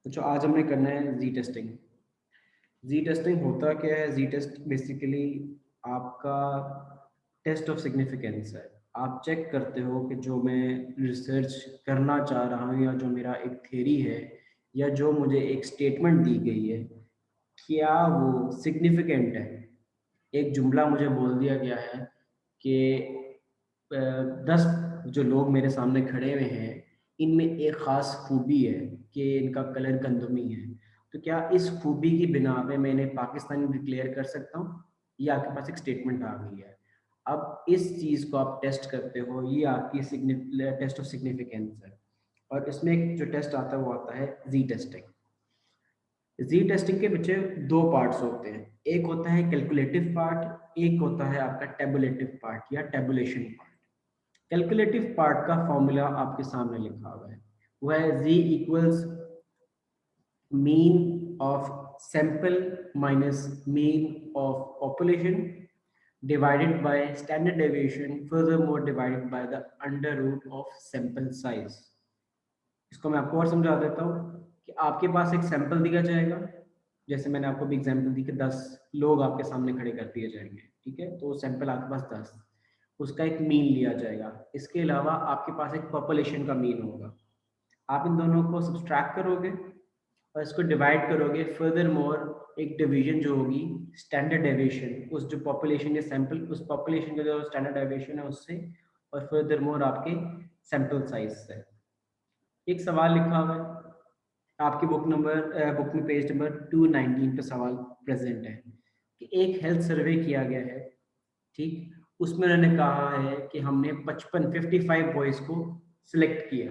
तो आज हमने करना है जी टेस्टिंग। जी टेस्टिंग होता क्या है? जी टेस्ट बेसिकली आपका टेस्ट ऑफ सिग्निफिकेंस है। आप चेक करते हो कि जो मैं रिसर्च करना चाह रहा हूँ या जो मेरा एक थ्योरी है या जो मुझे एक स्टेटमेंट दी गई है, क्या वो सिग्निफिकेंट है। एक जुमला मुझे बोल दिया गया है कि 10 जो लोग मेरे सामने खड़े हुए हैं, इनमें एक ख़ास खूबी है कि इनका कलर गंदमी है। तो क्या इस खूबी की बिना पे मैं इन्हें पाकिस्तानी डिक्लेयर कर सकता हूँ? ये आपके पास एक स्टेटमेंट आ गई है। अब इस चीज़ को आप टेस्ट करते हो, ये आपकी टेस्ट ऑफ सिग्निफिकेंस है। और इसमें एक जो टेस्ट आता है वो आता है जी टेस्टिंग। जी टेस्टिंग के पीछे दो पार्ट्स होते हैं, एक होता है कैलकुलेटिव पार्ट, एक होता है आपका टेबुलेटिव पार्ट या टेबुलेशन पार्ट। कैलकुलेटिव पार्ट का फॉर्मूला आपके सामने लिखा हुआ है, वो है z equals mean of sample minus mean of population divided by standard deviation furthermore divided by the under root of sample size. इसको मैं आपको और समझा देता हूँ कि आपके पास एक सैंपल दिया जाएगा, जैसे मैंने आपको भी एग्जांपल दी कि 10 लोग आपके सामने खड़े कर दिए जाएंगे, ठीक है। तो सैंपल आपके पास 10, उसका एक मीन लिया जाएगा। इसके अलावा आपके पास एक पॉपुलेशन का मीन होगा। आप इन दोनों को सब्सट्रैक्ट करोगे और इसको डिवाइड करोगे। फर्दर मोर एक डिवीजन जो होगी स्टैंडर्ड डेविएशन, उस जो पॉपुलेशन या सैंपल, उस पॉपुलेशन का जो स्टैंडर्ड डेविएशन है उससे, और फर्दर मोर आपके सैंपल साइज से। एक सवाल लिखा हुआ है आपकी बुक में पेज नंबर 219 पे सवाल प्रेजेंट है कि एक हेल्थ सर्वे किया गया है, ठीक। उसमें उन्होंने कहा है कि हमने 55 बॉयज को सिलेक्ट किया।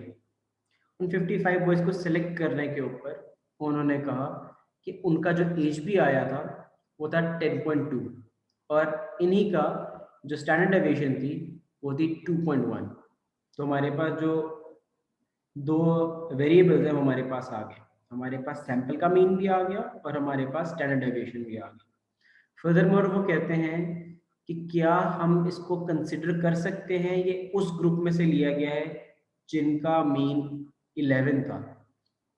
उन 55 बॉयज को सिलेक्ट करने के ऊपर उन्होंने कहा कि उनका जो एज भी आया था वो था 10.2, और इन्हीं का जो स्टैंडर्ड डेविएशन थी वो थी 2.1। तो हमारे पास जो दो वेरिएबल्स हैं वो हमारे पास आ गए। हमारे पास सैंपल का मीन भी आ गया और हमारे पास स्टैंडर्ड डेविएशन भी आ गया। फर्दरमोर वो कहते हैं कि क्या हम इसको कंसिडर कर सकते हैं, ये उस ग्रुप में से लिया गया है जिनका मीन 11 था।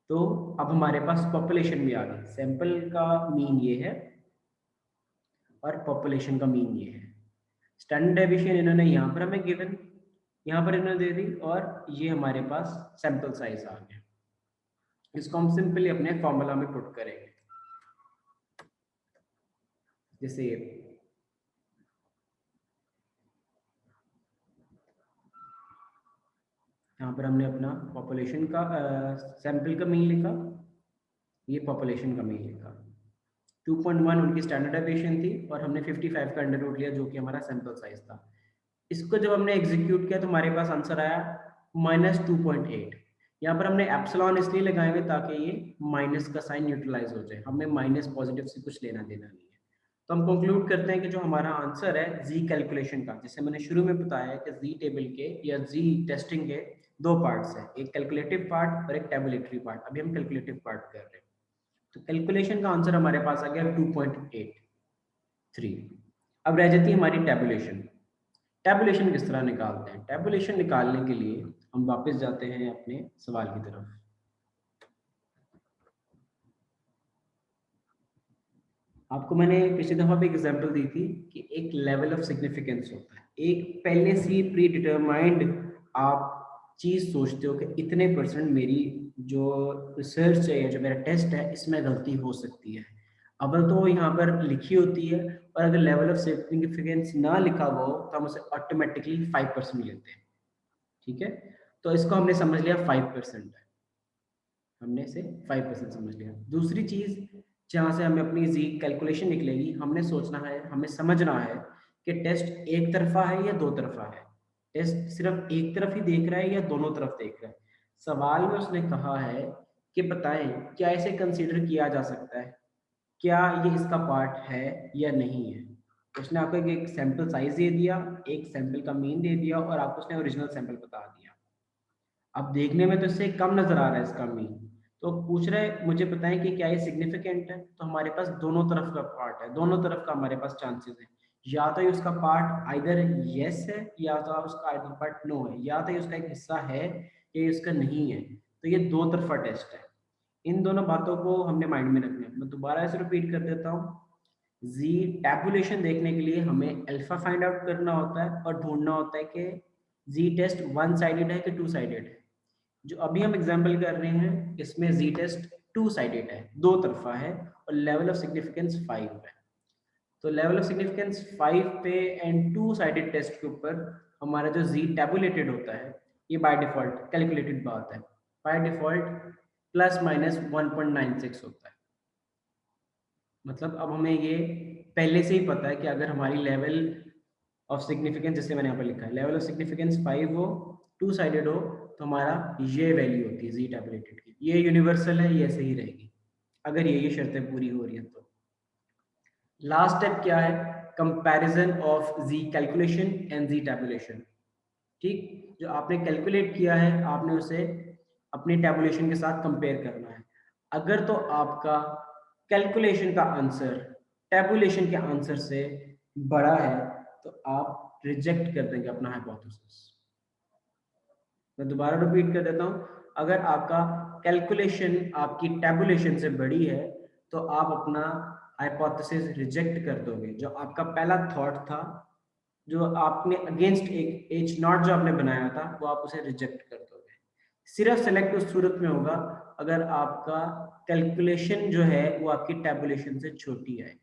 तो अब हमारे पास पॉपुलेशन भी आ गई। सैंपल का मीन ये है और पॉपुलेशन का मीन ये है। स्टैंडर्ड डेविएशन इन्होंने यहाँ पर हमें गिवन, यहाँ पर इन्होंने दे दी, और ये हमारे पास सैंपल साइज आ गया। इसको हम सिंपली अपने फॉर्मूला में पुट करेंगे। जैसे यहाँ पर हमने अपना पॉपुलेशन का सैंपल का मीन लिखा, ये पॉपुलेशन का मीन लिखा। 2.1 उनकी स्टैंडर्ड डेविएशन थी और हमने 55 का अंडर रूट लिया जो कि हमारा सैंपल साइज था। इसको जब हमने एग्जीक्यूट किया तो हमारे पास आंसर आया -2.8। यहाँ पर हमने एप्सिलॉन इसलिए लगाए हुए ताकि ये माइनस का साइन न्यूट्रलाइज हो जाए, हमें माइनस पॉजिटिव से कुछ लेना देना नहीं है। तो हम कंक्लूड करते हैं कि जो हमारा आंसर है जी कैलकुलेशन का, जैसे मैंने शुरू में बताया कि जी टेबल के या जी टेस्टिंग के दो पार्ट्स हैं, एक कैलकुलेटिव पार्ट और एक टेबुलेटरी पार्ट। अभी हम कैलकुलेटिव पार्ट कर रहे हैं। तो कैलकुलेशन का आंसर हमारे पास आ गया 2.83। अब रह जाती है हमारी टेबुलेशन। टैबुलेशन किस तरह निकालते हैं? टैबुलेशन निकालने के लिए हम वापस जाते हैं अपने सवाल की तरफ। आपको मैंने पिछली दफा भी एग्जांपल दी थी कि एक लेवल ऑफ सिग्निफिकेंस होता है, एक पहले से ही प्री डिटरमाइंड आप चीज सोचते हो कि इतने परसेंट मेरी जो रिसर्च है या जो मेरा टेस्ट है इसमें गलती हो सकती है। अव्वल तो यहाँ पर लिखी होती है, और अगर लेवल ऑफ सिग्निफिकेंस ना लिखा हुआ हो तो हम उसे ऑटोमेटिकली 5% लेते हैं, ठीक है। तो इसको हमने समझ लिया 5% है, हमने इसे 5% समझ लिया। दूसरी चीज जहाँ से हमें अपनी जी कैलकुलेशन निकलेगी, हमने सोचना है, हमें समझना है कि टेस्ट एक तरफा है या दो तरफा है। टेस्ट सिर्फ एक तरफ ही देख रहा है या दोनों तरफ देख रहा है। सवाल में उसने कहा है कि बताएं क्या इसे कंसीडर किया जा सकता है, क्या ये इसका पार्ट है या नहीं है। उसने आपको एक सैंपल साइज दे दिया, एक सैंपल का मीन दे दिया, और आपको उसने ओरिजिनल सैंपल बता दिया। अब देखने में तो इससे कम नजर आ रहा है इसका मीन, तो पूछ रहे मुझे बताएं कि क्या ये सिग्निफिकेंट है। तो हमारे पास दोनों तरफ का पार्ट है, दोनों तरफ का हमारे पास चांसेस है। या तो ये उसका पार्ट आइदर यस है या तो उसका आइदर पार्ट नो है, या तो ये उसका एक हिस्सा है या ये उसका नहीं है। तो ये दो तरफा टेस्ट है। इन दोनों बातों को हमने माइंड में रखना है। मैं दोबारा इसे रिपीट कर देता हूँ। जी टैबुलेशन देखने के लिए हमें अल्फा फाइंड आउट करना होता है और ढूंढना होता है कि जी टेस्ट वन साइडेड है कि टू साइडेड है। जो अभी हम एग्जाम्पल कर रहे हैं इसमें जी टेस्ट टू साइडेड है, दो तरफा है, और लेवल ऑफ सिग्निफिकेंस 5 है। तो लेवल ऑफ सिग्निफिकेंस 5 पे एंड टू साइडेड टेस्ट के ऊपर हमारा जो जी टैबुलेटेड होता है ये बाय डिफॉल्ट कैलकुलेटेड बात है, बाय डिफॉल्ट प्लस माइनस 1.96 होता है। मतलब अब हमें ये पहले से ही पता है कि अगर हमारी लेवल ऑफ सिग्निफिकेंस, जैसे मैंने यहाँ पर लिखा है, लेवल ऑफ सिग्निफिकेंस 5 हो, टू साइडेड हो, तो हमारा ये वैल्यू होती है जी टैबुलेटेड की। ये यूनिवर्सल है, ये ऐसे ही रहेगी अगर ये शर्तें पूरी हो रही है तो। लास्ट स्टेप क्या है? Comparison of z calculation and z tabulation. ठीक, जो आपने कैलकुलेट किया है आपने उसे अपनी टैबुलेशन के साथ कंपेयर करना है। अगर तो आपका कैलकुलेशन का आंसर टैबुलेशन के आंसर से बड़ा है तो आप रिजेक्ट कर देंगे अपना हाइपोथेसिस। मैं दोबारा रिपीट कर देता हूँ, अगर आपका कैलकुलेशन आपकी टैबुलेशन से बड़ी है तो आप अपना हाइपोथेसिस रिजेक्ट कर दोगे। जो आपका पहला थॉट था, जो आपने अगेंस्ट एक एच नॉट जो आपने बनाया था, वो आप उसे रिजेक्ट कर दोगे। सिर्फ सेलेक्ट उस सूरत में होगा अगर आपका कैलकुलेशन जो है वो आपकी टैबुलेशन से छोटी है।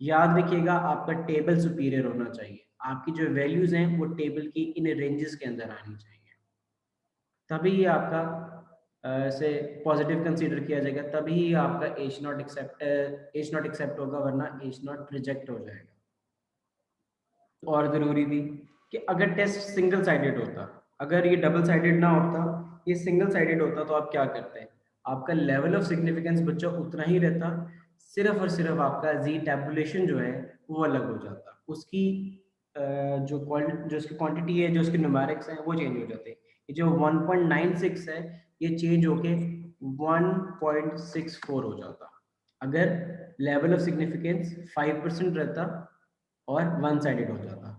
याद रखिएगा आपका टेबल सुपीरियर होना चाहिए, आपकी जो वैल्यूज हैं वो टेबल की इन रेंजेस के अंदर आनी चाहिए, तभी ये आपका से पॉजिटिव कंसीडर किया जाएगा, तभी आपका एच नॉट एक्सेप्ट होगा, वरना एच नॉट रिजेक्ट हो जाएगा। और जरूरी थी कि अगर टेस्ट सिंगल साइडेड होता, अगर ये डबल साइडेड ना होता, ये सिंगल साइडेड होता, तो आप क्या करते हैं? आपका लेवल ऑफ सिग्निफिकेंस बच्चा उतना ही रहता, सिर्फ और सिर्फ आपका जी टैबुलेशन जो है वो अलग हो जाता, उसकी जो उसकी क्वांटिटी है, जो उसके न्यूमेरिक्स हैं वो चेंज हो जाते। ये जो 1.96 है ये चेंज होके 1.64 हो जाता अगर लेवल ऑफ सिग्निफिकेंस 5% रहता और वन साइडेड हो जाता।